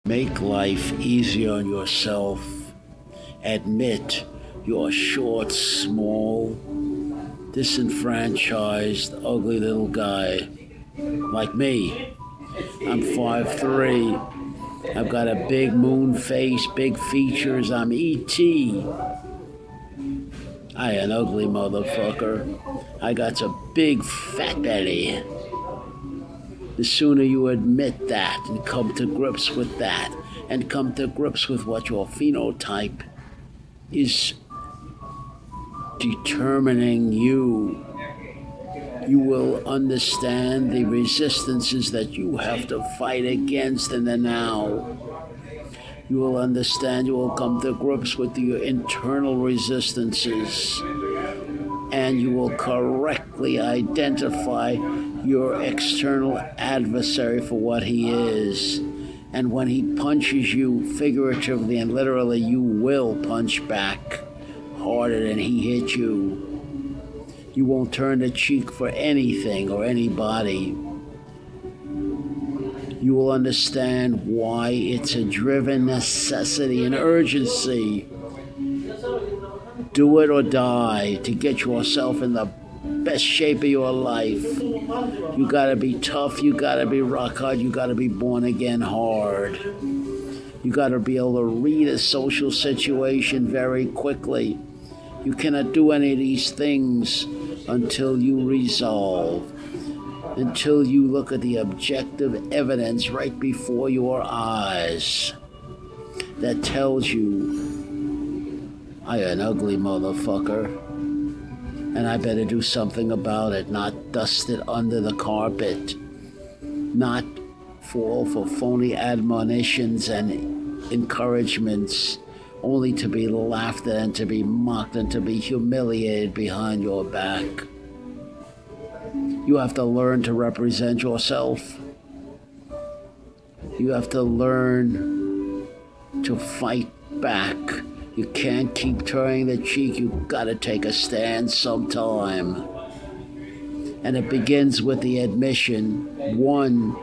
Make life easier on yourself. Admit you're short, small, disenfranchised, ugly little guy. Like me. I'm 5'3". I've got a big moon face, big features. I'm E.T. I an ugly motherfucker. I got a big fat belly. The sooner you admit that and come to grips with that and come to grips with what your phenotype is determining you will understand the resistances that you have to fight against in the now. You will understand, you will come to grips with your internal resistances, and you will correctly identify your external adversary for what he is. And when he punches you figuratively and literally, you will punch back harder than he hit you. You won't turn the cheek for anything or anybody. You will understand why it's a driven necessity and urgency. Do it or die to get yourself in the best shape of your life. You gotta be tough, you gotta be rock hard, you gotta be born again hard. You gotta be able to read a social situation very quickly. You cannot do any of these things until you resolve, until you look at the objective evidence right before your eyes that tells you, I an ugly motherfucker, and I better do something about it, not dust it under the carpet, not fall for phony admonitions and encouragements only to be laughed at and to be mocked and to be humiliated behind your back. You have to learn to represent yourself. You have to learn to fight back. You can't keep turning the cheek. You've got to take a stand sometime. And it begins with the admission. One,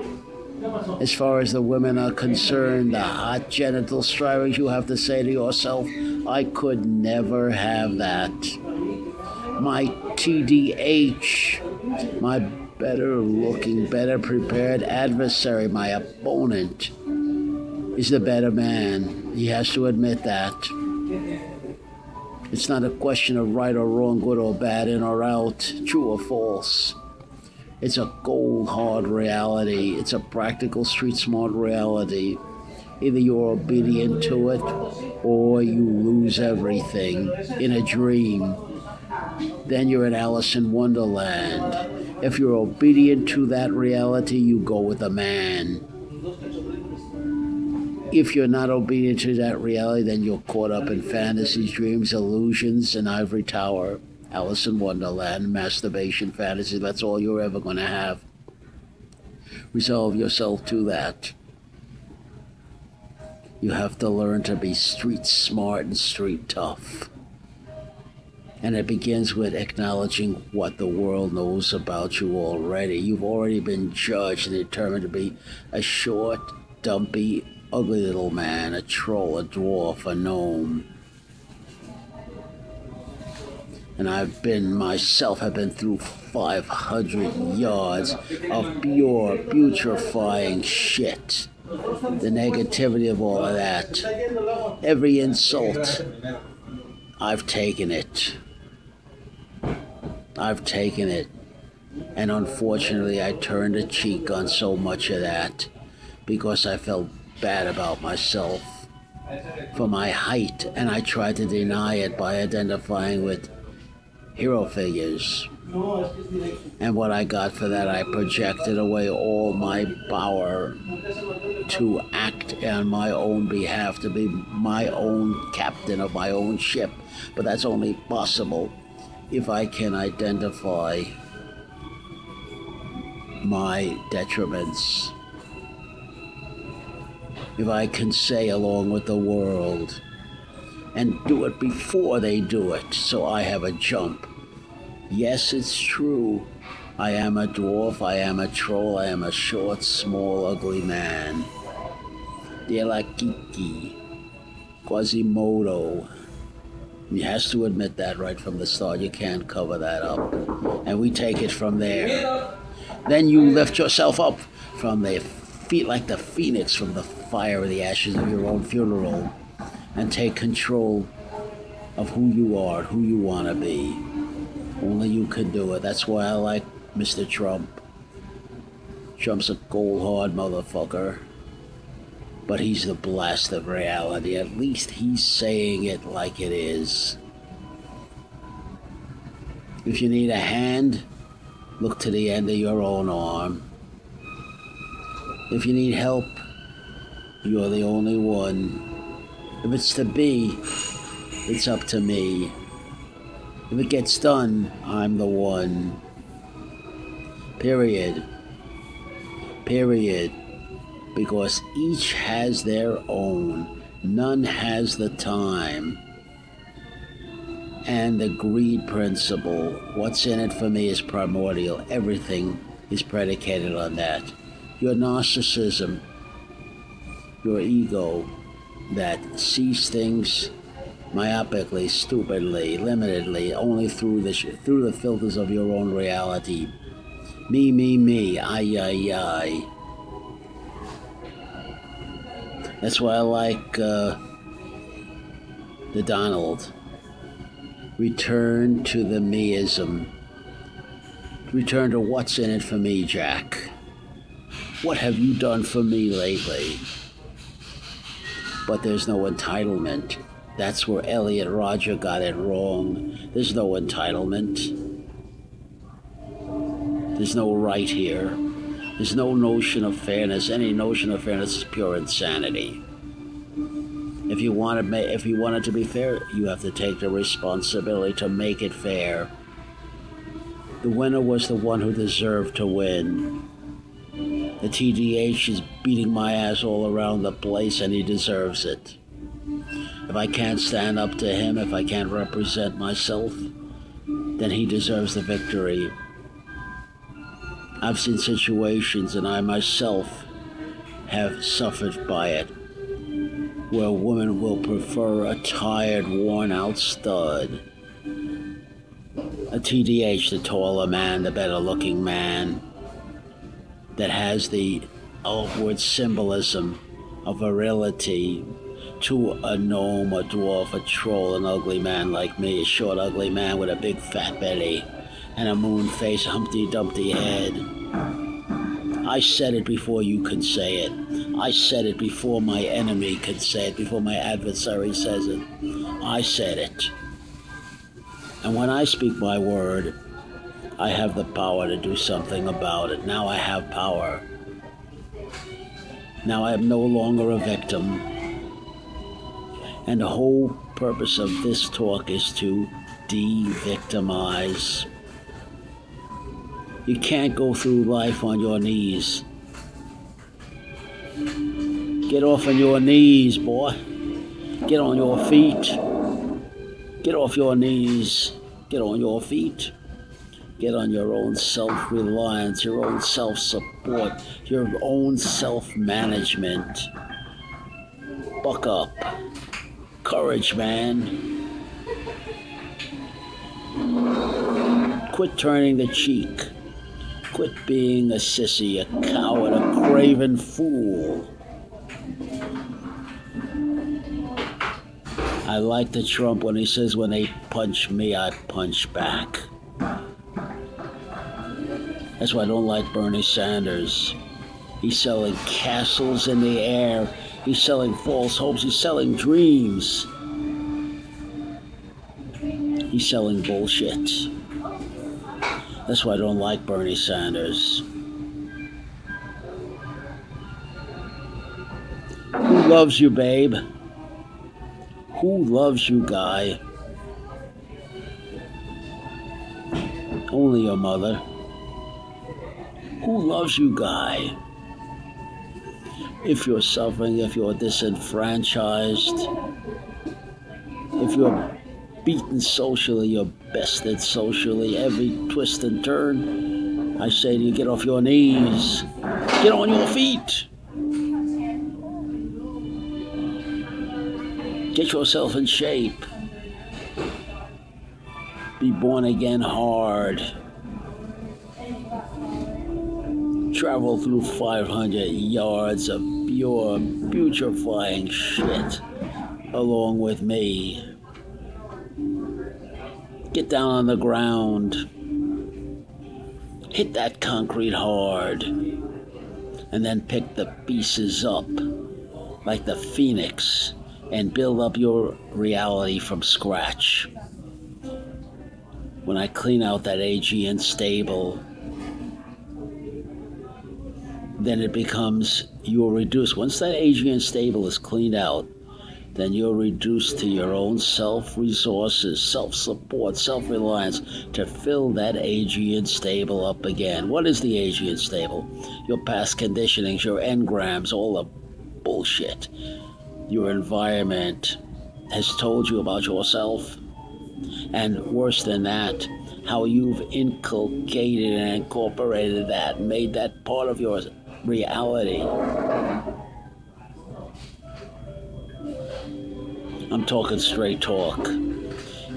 as far as the women are concerned, the hot genital strivings, you have to say to yourself, I could never have that. My TDH, my better looking, better prepared adversary, my opponent, is the better man. He has to admit that. It's not a question of right or wrong, good or bad, in or out, true or false. It's a cold, hard reality. It's a practical, street-smart reality. Either you're obedient to it, or you lose everything in a dream. Then you're in Alice in Wonderland. If you're obedient to that reality, you go with the man. If you're not obedient to that reality, then you're caught up in fantasies, dreams, illusions, and ivory tower. Alice in Wonderland, masturbation, fantasy, that's all you're ever going to have. Resolve yourself to that. You have to learn to be street smart and street tough. And it begins with acknowledging what the world knows about you already. You've already been judged and determined to be a short, dumpy, ugly little man, a troll, a dwarf, a gnome. And I've been through 500 yards of pure, putrefying shit. The negativity of all of that. Every insult, I've taken it. I've taken it. And unfortunately, I turned a cheek on so much of that because I felt bad about myself for my height, and I tried to deny it by identifying with hero figures. And what I got for that, I projected away all my power to act on my own behalf, to be my own captain of my own ship. But that's only possible if I can identify my detriments. If I can say along with the world and do it before they do it, so I have a jump. Yes, it's true. I am a dwarf, I am a troll, I am a short, small, ugly man. De La Kiki, Quasimodo. He has to admit that right from the start. You can't cover that up. And we take it from there. Then you lift yourself up from the feet like the phoenix from the fire of the ashes of your own funeral and take control of who you are, who you want to be. Only you can do it. That's why I like Mr. Trump. Trump's a cold-hard motherfucker. But he's the blast of reality. At least he's saying it like it is. If you need a hand, look to the end of your own arm. If you need help, you're the only one. If it's to be, it's up to me. If it gets done, I'm the one. Period. Period. Because each has their own. None has the time. And the greed principle. What's in it for me is primordial. Everything is predicated on that. Your narcissism, your ego that sees things myopically, stupidly, limitedly, only through the filters of your own reality. Me, I. That's why I like the Donald. Return to the meism. Return to what's in it for me, Jack. What have you done for me lately? But there's no entitlement. That's where Elliot Rodger got it wrong. There's no entitlement. There's no right here. There's no notion of fairness. Any notion of fairness is pure insanity. If you want it to be fair, you have to take the responsibility to make it fair. The winner was the one who deserved to win. The TDH is beating my ass all around the place, and he deserves it. If I can't stand up to him, if I can't represent myself, then he deserves the victory. I've seen situations, and I myself have suffered by it, where a woman will prefer a tired, worn-out stud. A TDH, the taller man, the better-looking man, that has the outward symbolism of virility to a gnome, a dwarf, a troll, an ugly man like me, a short, ugly man with a big fat belly and a moon face, Humpty Dumpty head. I said it before you could say it. I said it before my enemy could say it, before my adversary says it. I said it. And when I speak my word, I have the power to do something about it. Now I have power. Now I am no longer a victim. And the whole purpose of this talk is to de-victimize. You can't go through life on your knees. Get off on your knees, boy. Get on your feet. Get off your knees. Get on your feet. Get on your own self-reliance, your own self-support, your own self-management. Buck up. Courage, man. Quit turning the cheek. Quit being a sissy, a coward, a craven fool. I like the Trump when he says, when they punch me, I punch back. That's why I don't like Bernie Sanders. He's selling castles in the air. He's selling false hopes. He's selling dreams. He's selling bullshit. That's why I don't like Bernie Sanders. Who loves you, babe? Who loves you, guy? Only your mother. Who loves you, guy? If you're suffering, if you're disenfranchised, if you're beaten socially, you're bested socially, every twist and turn, I say to you, get off your knees. Get on your feet. Get yourself in shape. Be born again hard. Travel through 500 yards of pure, putrefying shit along with me. Get down on the ground. Hit that concrete hard. And then pick the pieces up like the phoenix and build up your reality from scratch. When I clean out that Aegean stable, then it becomes, you're reduced. Once that Aegean stable is cleaned out, then you're reduced to your own self-resources, self-support, self-reliance to fill that Aegean stable up again. What is the Aegean stable? Your past conditionings, your engrams, all the bullshit your environment has told you about yourself. And worse than that, how you've inculcated and incorporated that, made that part of your reality. I'm talking straight talk.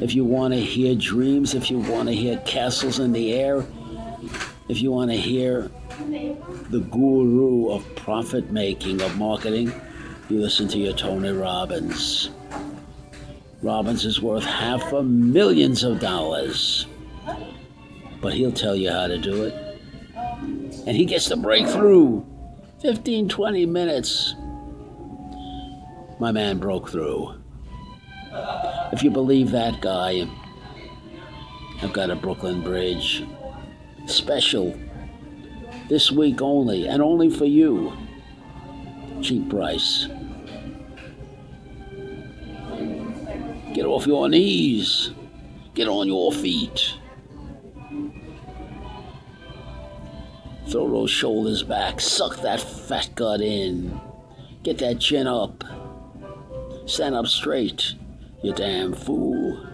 If you want to hear dreams, if you want to hear castles in the air, if you want to hear the guru of profit making, of marketing, you listen to your Tony Robbins. Robbins is worth $500,000, but he'll tell you how to do it. And he gets the breakthrough. 15, 20 minutes. My man broke through. If you believe that guy, I've got a Brooklyn Bridge special this week only, and only for you. Cheap price. Get off your knees. Get on your feet. Throw those shoulders back. Suck that fat gut in. Get that chin up. Stand up straight, you damn fool.